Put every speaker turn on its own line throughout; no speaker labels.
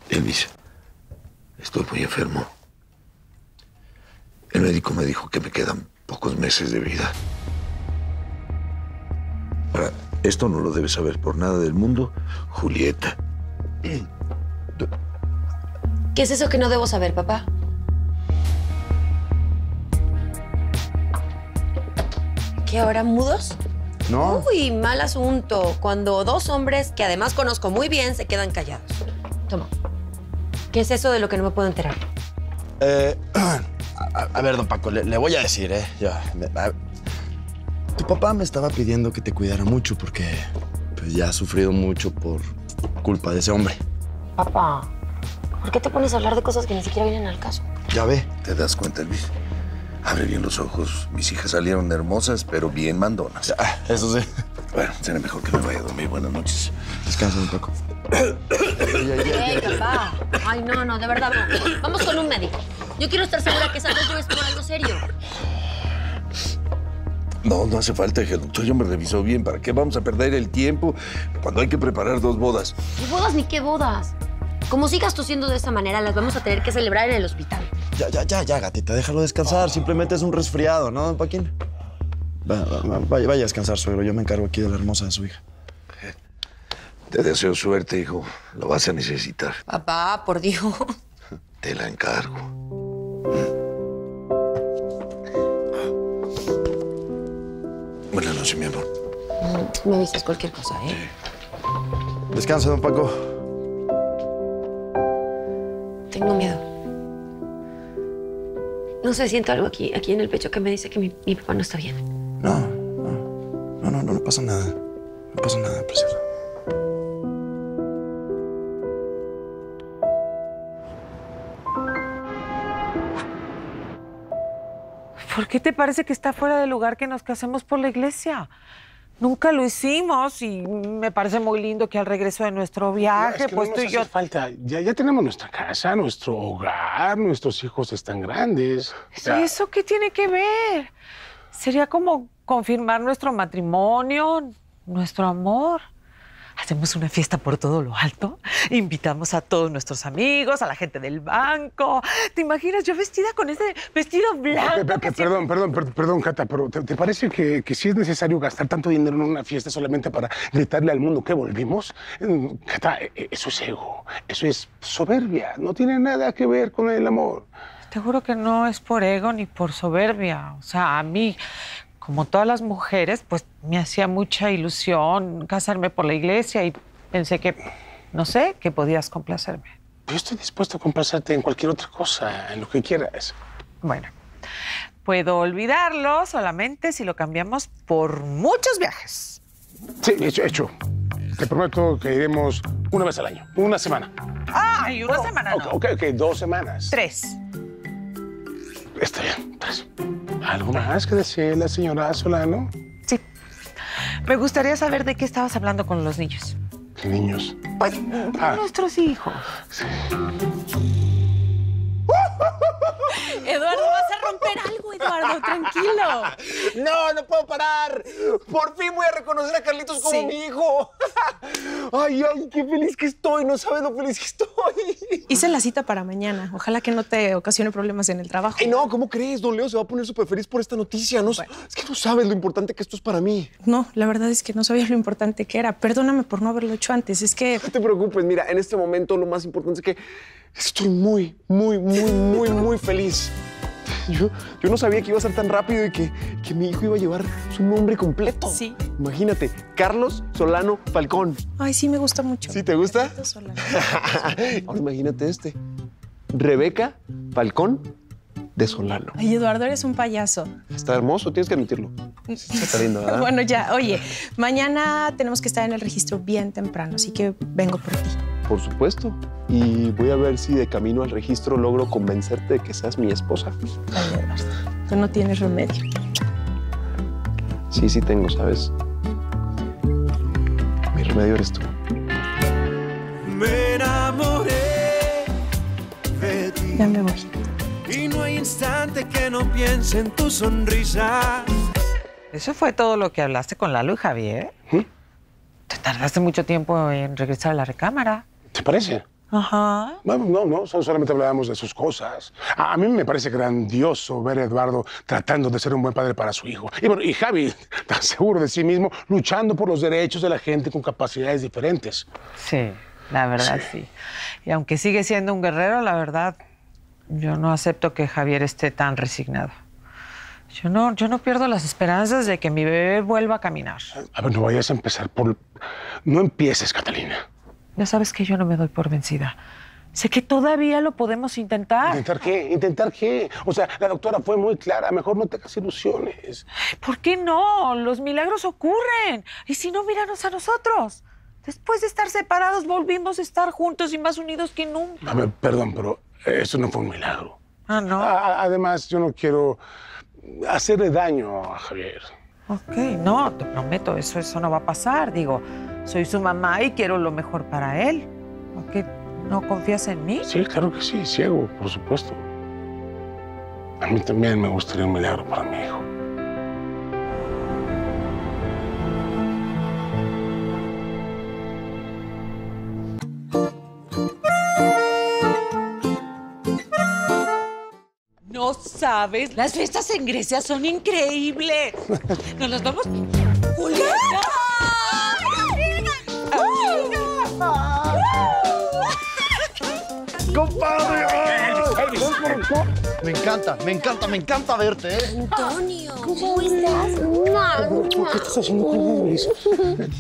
Elvis, estoy muy enfermo. El médico me dijo que me quedan pocos meses de vida. Ahora, esto no lo debe saber por nada del mundo, Julieta.
¿Qué es eso que no debo saber, papá? ¿Qué, ahora mudos?
No.
Uy, mal asunto. Cuando dos hombres, que además conozco muy bien, se quedan callados. Toma. ¿Qué es eso de lo que no me puedo enterar?
A ver, don Paco, le voy a decir, tu papá me estaba pidiendo que te cuidara mucho porque pues, ya ha sufrido mucho por culpa de ese hombre.
Papá, ¿por qué te pones a hablar de cosas que ni siquiera vienen al caso?
Ya ve.
¿Te das cuenta, Elvis? Abre bien los ojos. Mis hijas salieron hermosas, pero bien mandonas.
Eso sí.
Bueno, será mejor que me vaya a dormir. Buenas noches.
Descansa, don Paco.
¡Ey, papá! Ay, no, de verdad no. Vamos con un médico. Yo quiero estar segura que esa vez no es por algo serio.
No, no hace falta que el doctor ya me revisó bien. ¿Para qué vamos a perder el tiempo cuando hay que preparar 2 bodas?
¿Qué bodas ni qué bodas? Como sigas tosiendo de esa manera, las vamos a tener que celebrar en el hospital.
Ya, gatita, déjalo descansar. Simplemente es un resfriado, ¿no, don Paquín? Vaya a descansar, suegro. Yo me encargo aquí de la hermosa de su hija.
Te deseo suerte, hijo. Lo vas a necesitar.
Papá, por Dios.
Te la encargo. Buenas noches, mi amor.
Me avisas cualquier cosa, ¿eh?
Descansa, don Paco.
Tengo miedo. No sé, siento algo aquí en el pecho que me dice que mi papá no está bien.
No pasa nada. No pasa nada, preciosa.
¿Por qué te parece que está fuera de lugar que nos casemos por la iglesia? Nunca lo hicimos y me parece muy lindo que al regreso de nuestro viaje, pues tú y yo...
falta. Ya tenemos nuestra casa, nuestro hogar, nuestros hijos están grandes.
¿Eso qué tiene que ver? Sería como confirmar nuestro matrimonio, nuestro amor. Hacemos una fiesta por todo lo alto, invitamos a todos nuestros amigos, a la gente del banco. ¿Te imaginas yo vestida con ese vestido blanco?
Perdón, Cata, pero ¿te parece que sí es necesario gastar tanto dinero en una fiesta solamente para gritarle al mundo que volvimos? Cata, eso es ego, eso es soberbia, no tiene nada que ver con el amor.
Te juro que no es por ego ni por soberbia. O sea, a mí, como todas las mujeres, pues me hacía mucha ilusión casarme por la iglesia y pensé que, no sé, que podías complacerme.
Yo estoy dispuesto a complacerte en cualquier otra cosa, en lo que quieras.
Bueno, puedo olvidarlo solamente si lo cambiamos por muchos viajes.
Sí, hecho. Te prometo que iremos una vez al año, una semana.
¡Ay, una semana no!
Ok, 2 semanas.
3.
Está bien, 3. ¿Algo más que decir la señora Solano?
Sí. Me gustaría saber de qué estabas hablando con los niños.
¿Qué niños?
Pues, nuestros hijos.
Sí.
Eduardo, vas a romper algo, Eduardo, tranquilo.
No puedo parar. Por fin voy a reconocer a Carlitos como mi hijo. Ay, qué feliz que estoy. No sabes lo feliz que estoy.
Hice la cita para mañana. Ojalá que no te ocasione problemas en el trabajo.
Ay, no, ¿cómo crees? Don Leo se va a poner súper feliz por esta noticia. No, bueno. Es que no sabes lo importante que esto es para mí.
No, la verdad es que no sabía lo importante que era. Perdóname por no haberlo hecho antes. Es que...
No te preocupes. Mira, en este momento lo más importante es que estoy muy feliz. Yo no sabía que iba a ser tan rápido y que mi hijo iba a llevar su nombre completo.
Sí.
Imagínate, Carlos Solano Falcón.
Ay, sí, me gusta mucho.
¿Sí te gusta?
Solano.
Ahora imagínate este. Rebeca Falcón de Solano.
Ay, Eduardo, eres un payaso.
Está hermoso, tienes que admitirlo. Está lindo, ¿verdad?
Bueno, ya. Oye, mañana tenemos que estar en el registro bien temprano, así que vengo por ti.
Por supuesto. Y voy a ver si de camino al registro logro convencerte de que seas mi esposa.
Ay, Eduardo, tú no tienes remedio.
Sí tengo, ¿sabes? Mi remedio eres tú.
Me enamoré de ti.
Ya me voy.
Y no hay instante que no piense en tu sonrisa.
¿Eso fue todo lo que hablaste con Lalo y Javier? Te tardaste mucho tiempo en regresar a la recámara.
¿Te parece?
Ajá.
No, solamente hablábamos de sus cosas. A mí me parece grandioso ver a Eduardo tratando de ser un buen padre para su hijo. Y bueno, y Javi, tan seguro de sí mismo, luchando por los derechos de la gente con capacidades diferentes.
Sí, la verdad sí. Y aunque sigue siendo un guerrero, la verdad, yo no acepto que Javier esté tan resignado. Yo no pierdo las esperanzas de que mi bebé vuelva a caminar.
A ver, no vayas a empezar por... No empieces, Catalina.
Ya sabes que yo no me doy por vencida. Sé que todavía lo podemos intentar.
¿Intentar qué? ¿Intentar qué? O sea, la doctora fue muy clara. Mejor no te hagas ilusiones.
¿Por qué no? Los milagros ocurren. Y si no, míranos a nosotros. Después de estar separados, volvimos a estar juntos y más unidos que nunca.
A ver, perdón, pero eso no fue un milagro.
Ah, ¿no?
Además, yo no quiero hacerle daño a Javier.
Ok, no, te prometo, eso no va a pasar. Digo, soy su mamá y quiero lo mejor para él. ¿Por qué no confías en mí?
Sí, claro que sí, ciego, por supuesto. A mí también me gustaría un milagro para mi hijo.
No sabes, las fiestas en Grecia son increíbles. ¿Nos las vamos? ¡Julieta!
¡Compadre! Me encanta verte, ¿eh?
Antonio, ¿cómo estás?
¿Qué estás haciendo con Luis?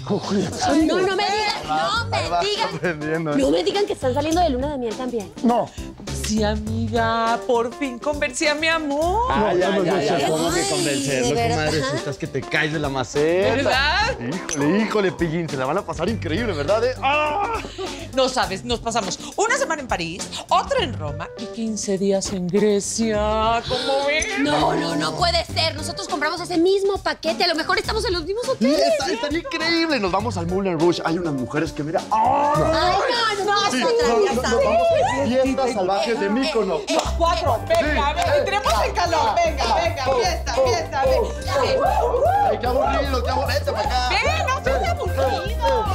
Julieta.
No me digan que están saliendo de luna de miel también.
No.
Sí, amiga, por fin convencí a mi amor.
Ya. ¿Cómo que convencerlo, comadre? Si estás que te caes de la maceta.
¿Verdad?
Híjole, Pillín, se la van a pasar increíble, ¿verdad? ¡Ah!
No sabes, nos pasamos una semana en París, otra en Roma y 15 días en Grecia. ¿Cómo ven?
No puede ser. Nosotros compramos ese mismo paquete. A lo mejor estamos en los mismos hoteles.
Está increíble. Nos vamos al Moulin Rouge. Hay unas mujeres que, mira...
Ay, no,
Sí, nos vamos a fiestas salvajes de Míconos.
Los cuatro, venga, entremos en calor. Venga, fiesta.
Ay, qué aburrido, vete para acá.
Ven, no seas aburrido.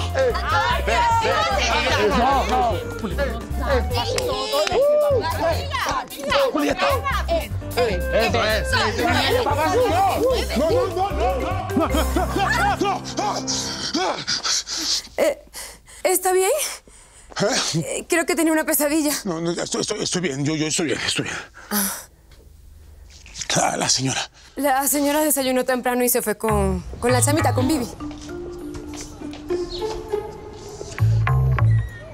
Julieta.
Eso es.
¿Está bien? Creo que tenía una pesadilla.
No, estoy bien. Yo estoy bien. La señora.
La señora desayunó temprano y se fue con la chamita, con Vivi.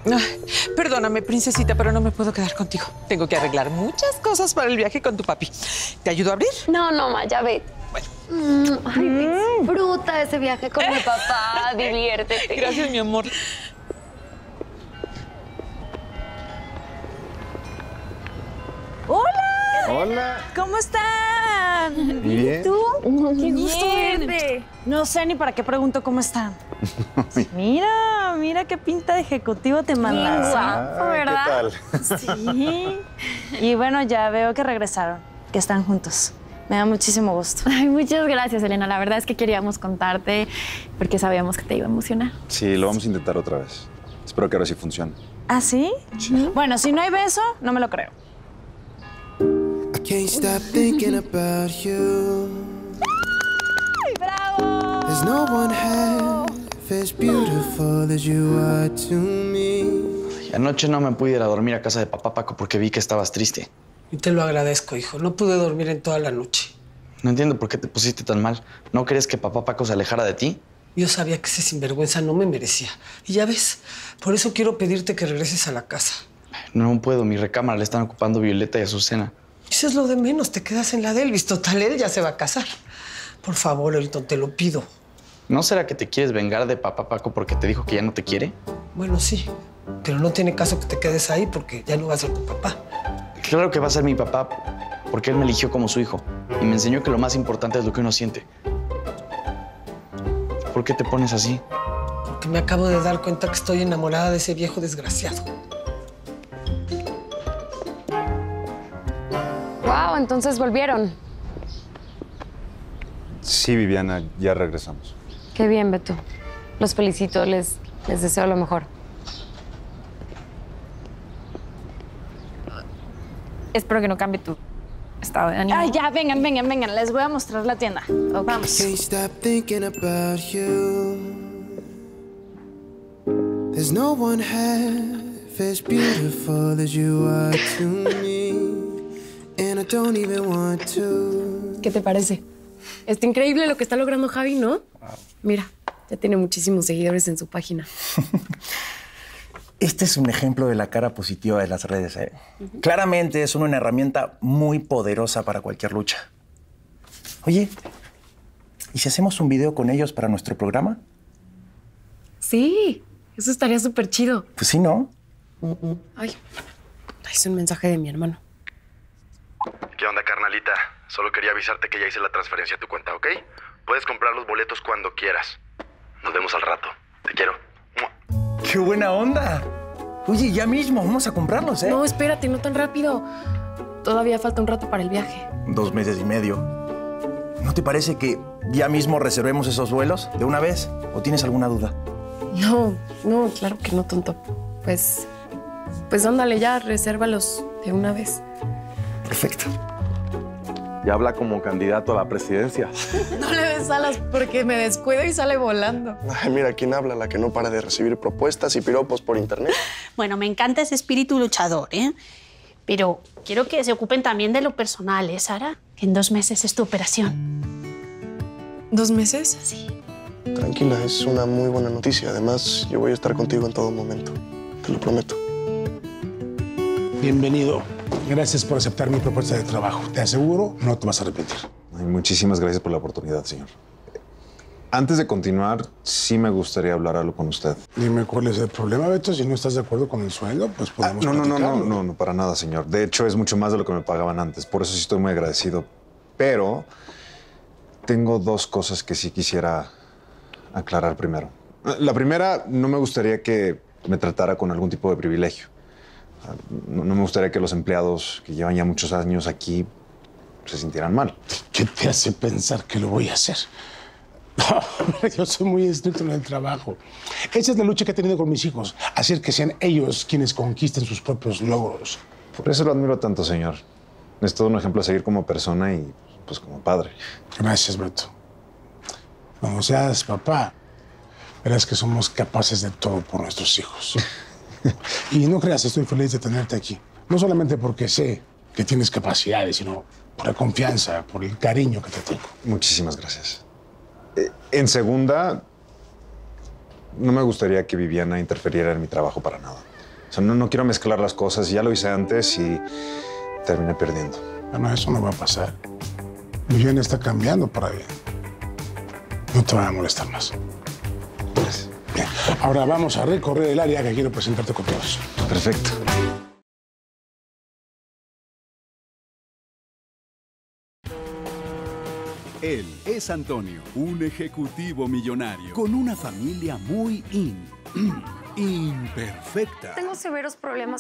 Ay, perdóname, princesita, pero no me puedo quedar contigo. Tengo que arreglar muchas cosas para el viaje con tu papi. ¿Te ayudo a abrir?
No, ma, ya ve.
Bueno.
Disfruta ese viaje con mi papá, diviértete.
Gracias, mi amor.
Hola.
¿Cómo están?
Bien.
¿Y tú? Qué gusto
Bien.
verte. No sé ni para qué pregunto cómo están. Mira qué pinta de ejecutivo te mandas. Guapo, ¿verdad?
¿Qué tal?
Sí. Y bueno, ya veo que regresaron, que están juntos. Me da muchísimo gusto.
Ay, muchas gracias, Elena. La verdad es que queríamos contarte porque sabíamos que te iba a emocionar.
Sí, lo vamos a intentar otra vez. Espero que ahora sí funcione.
¿Ah, sí? Bueno, si no hay beso, no me lo creo.
Can't stop thinking about you.
¡Bravo!
There's no one half as beautiful as you are to me.
Y anoche no me pude ir a dormir a casa de papá Paco porque vi que estabas triste.
Y te lo agradezco, hijo. No pude dormir en toda la noche.
No entiendo por qué te pusiste tan mal. ¿No querías que papá Paco se alejara de ti?
Yo sabía que ese sinvergüenza no me merecía. Y ya ves, por eso quiero pedirte que regreses a la casa.
No puedo, mi recámara la están ocupando Violeta y Azucena.
Eso es lo de menos, te quedas en la de Elvis. Total, él ya se va a casar. Por favor, Elton, te lo pido.
¿No será que te quieres vengar de papá Paco porque te dijo que ya no te quiere?
Bueno, sí, pero no tiene caso que te quedes ahí porque ya no va a ser tu papá.
Claro que va a ser mi papá porque él me eligió como su hijo y me enseñó que lo más importante es lo que uno siente. ¿Por qué te pones así?
Porque me acabo de dar cuenta que estoy enamorada de ese viejo desgraciado.
Wow, entonces volvieron.
Sí, Viviana, ya regresamos.
Qué bien, Beto. Los felicito, les deseo lo mejor.
Espero que no cambie tu estado de ánimo.
Ay, ya, vengan, les voy a mostrar la tienda. Vamos.
Can't stop thinking about you. There's no one half as beautiful as you are to me. And I don't even want to.
¿Qué te parece? Está increíble lo que está logrando Javi, ¿no? Mira, ya tiene muchísimos seguidores en su página.
Este es un ejemplo de la cara positiva de las redes, ¿eh? Claramente es una herramienta muy poderosa para cualquier lucha. Oye, ¿y si hacemos un video con ellos para nuestro programa?
Sí, eso estaría súper chido.
Pues sí, ¿no?
Ay, es un mensaje de mi hermano.
¿Qué onda, carnalita? Solo quería avisarte que ya hice la transferencia a tu cuenta, ¿ok? Puedes comprar los boletos cuando quieras. Nos vemos al rato. Te quiero.
¡Qué buena onda! Oye, ya mismo, vamos a comprarlos, ¿eh?
No, espérate, no tan rápido. Todavía falta un rato para el viaje.
2 meses y medio. ¿No te parece que ya mismo reservemos esos vuelos de una vez? ¿O tienes alguna duda?
No, claro que no, tonto. Pues ándale ya, resérvalos de una vez.
Perfecto.
Ya habla como candidato a la presidencia.
No le des alas porque me descuido y sale volando.
Ay, mira, ¿quién habla? La que no para de recibir propuestas y piropos por internet.
Bueno, me encanta ese espíritu luchador, ¿eh? Pero quiero que se ocupen también de lo personal, ¿eh, Sara? Que en 2 meses es tu operación.
¿2 meses?
Sí.
Tranquila, es una muy buena noticia. Además, yo voy a estar contigo en todo momento. Te lo prometo.
Bienvenido. Gracias por aceptar mi propuesta de trabajo. Te aseguro, no te vas a arrepentir.
Ay, muchísimas gracias por la oportunidad, señor. Antes de continuar, sí me gustaría hablar algo con usted.
Dime cuál es el problema, Beto. Si no estás de acuerdo con el sueldo, pues podemos platicarlo.
No, para nada, señor. De hecho, es mucho más de lo que me pagaban antes. Por eso sí estoy muy agradecido. Pero tengo 2 cosas que sí quisiera aclarar primero. La primera, no me gustaría que me tratara con algún tipo de privilegio. No me gustaría que los empleados que llevan ya muchos años aquí se sintieran mal.
¿Qué te hace pensar que lo voy a hacer? Yo soy muy estricto en el trabajo. Esa es la lucha que he tenido con mis hijos. Hacer que sean ellos quienes conquisten sus propios logros.
Por eso lo admiro tanto, señor. Es todo un ejemplo a seguir como persona y pues como padre.
Gracias, Beto. Cuando seas papá, verás que somos capaces de todo por nuestros hijos. Y no creas, estoy feliz de tenerte aquí. No solamente porque sé que tienes capacidades, sino por la confianza, por el cariño que te tengo.
Muchísimas gracias. En segunda, no me gustaría que Viviana interfiriera en mi trabajo para nada. O sea, no quiero mezclar las cosas. Ya lo hice antes y terminé perdiendo.
No, eso no va a pasar. Viviana está cambiando para bien. No te va a molestar más.
Gracias.
Bien, ahora vamos a recorrer el área que quiero presentarte con todos.
Perfecto.
Él es Antonio, un ejecutivo millonario con una familia muy imperfecta.
Tengo severos problemas